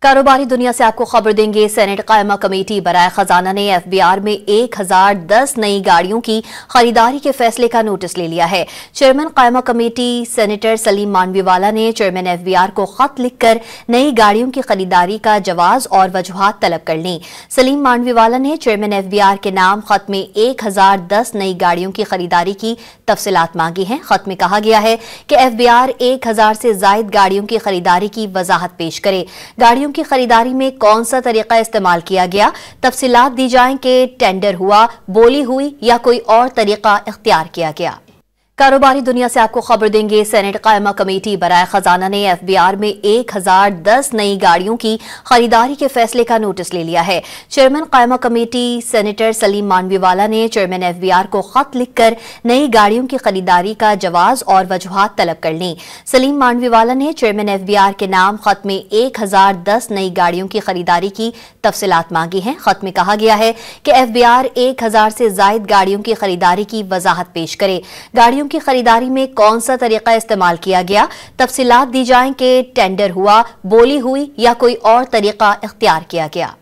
कारोबारी दुनिया से आपको खबर देंगे। सेनेट कायमा कमेटी बराए खजाना ने एफबीआर में 1010 नई गाड़ियों की खरीदारी के फैसले का नोटिस ले लिया है। चेयरमैन कायमा कमेटी सेनेटर सलीम मानवीवाला ने चेयरमैन एफबीआर को खत लिखकर नई गाड़ियों की खरीदारी का जवाज और वजूहात तलब कर ली। सलीम मानवीवाला ने चेयरमैन एफबीआर के नाम खत में 1010 नई गाड़ियों की खरीदारी की तफसीलात मांगी हैं। खत में कहा गया है कि एफबीआर 1000 से जायद गाड़ियों की खरीदारी की वजाहत पेश करे। गाड़ियों की खरीदारी में कौन सा तरीका इस्तेमाल किया गया, तफसीलात दी जाएं कि टेंडर हुआ, बोली हुई या कोई और तरीका इख्तियार किया गया। कारोबारी दुनिया से आपको खबर देंगे। सेनेट कायमा कमेटी बराए खजाना ने एफबीआर में 1010 नई गाड़ियों की खरीदारी के फैसले का नोटिस ले लिया है। चेयरमैन कायमा कमेटी सेनेटर सलीम मानवीवाला ने चेयरमैन एफबीआर को खत लिखकर नई गाड़ियों की खरीदारी का जवाज और वजूहात तलब कर ली। सलीम मानवीवाला ने चेयरमैन एफबीआर के नाम खत में 1010 नई गाड़ियों की खरीदारी की तफसीलात मांगी हैं। खत में कहा गया है कि एफबीआर 1000 से जायद गाड़ियों की खरीदारी की वजाहत पेश करे। गाड़ियों की खरीदारी में कौन सा तरीका इस्तेमाल किया गया, तफसीलात दी जाएं कि टेंडर हुआ, बोली हुई या कोई और तरीका इख्तियार किया गया।